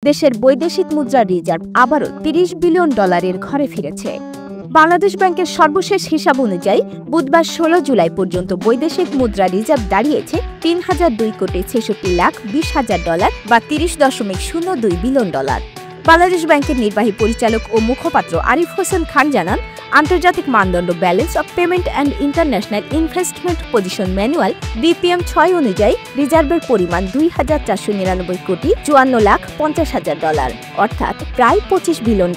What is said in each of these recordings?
দেশের বৈদেশিক মুদ্রা রিজার্ভ আবারও $30 বিলিয়ন ঘরে ফিরেছে। বাংলাদেশ ব্যাংকের সর্বশেষ হিসাব অনুযায়ী বুধবার 16 জুলাই পর্যন্ত বৈদেশিক মুদ্রা রিজার্ভ দাঁড়িয়েছে $3,02,20,00,000 বা $30.02 বিলিয়ন। বাংলাদেশ ব্যাংকের নির্বাহী পরিচালক ও মুখপাত্র আরিফ হোসেন খান জানান, আন্তর্জাতিক মানদণ্ড balance of payment and international investment position manual BPM-6 অনুযায়ী রিজার্ভের পরিমাণ $2,499,54,000 অর্থাৎ প্রায় $25 বিলিয়ন।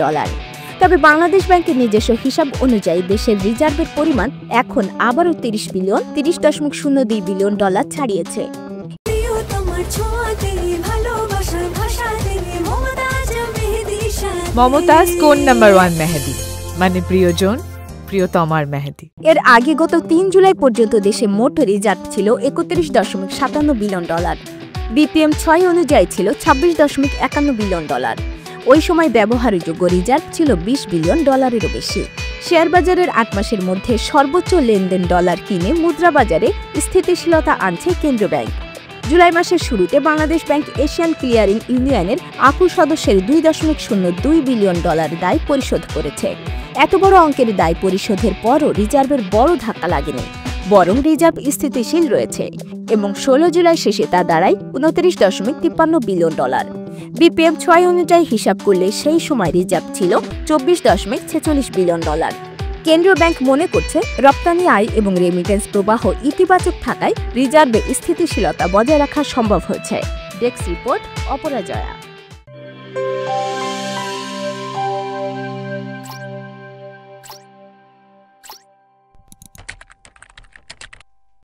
তবে বাংলাদেশ ব্যাংকের নিজস্ব হিসাব অনুযায়ী দেশের রিজার্ভের পরিমাণ এখন আবারও $30.02 বিলিয়ন ছাড়িয়েছে। মমতাজ কোন নাম্বার 1 মেহেদি, মানে প্রিয়জন প্রিয়তমার মেহেদি। এর আগে গত 3 জুলাই পর্যন্ত দেশে মোট রিজার্ভ ছিল $31.57 বিলিয়ন। BPM-6 অনুযায়ী ছিল $26.51 বিলিয়ন। ওই সময় ব্যবহারযোগ্য রিজার্ভ ছিল $20 বিলিয়নেরও বেশি। শেয়ার বাজারের 8 মাসের মধ্যে সর্বোচ্চ লেনদেন ডলার কিনে মুদ্রা বাজারে স্থিতিশীলতা আনছে কেন্দ্রীয় ব্যাংক। জুলাই মাসের শুরুতে বাংলাদেশ ব্যাংক এশিয়ান ক্লিয়ারিং ইউনিয়নের আকু সদস্যের $2.02 বিলিয়ন দায় পরিশোধ করেছে। এত বড় অঙ্কের দায় পরিশোধের পরও রিজার্ভের বড় ধাক্কা লাগেনি, বরং রিজার্ভ স্থিতিশীল রয়েছে এবং 16 জুলাই শেষে তা দাঁড়ায় $29.53 বিলিয়ন। BPM-6 অনুযায়ী হিসাব করলে সেই সময় রিজার্ভ ছিল $24.46 বিলিয়ন। কেন্দ্রীয় ব্যাংক মনে করছে, রপ্তানি আয় এবং রেমিটেন্স প্রবাহ ইতিবাচক থাকায় রিজার্ভে স্থিতিশীলতা বজায় রাখা সম্ভব হয়েছে। Desk report, অপরাজয়া।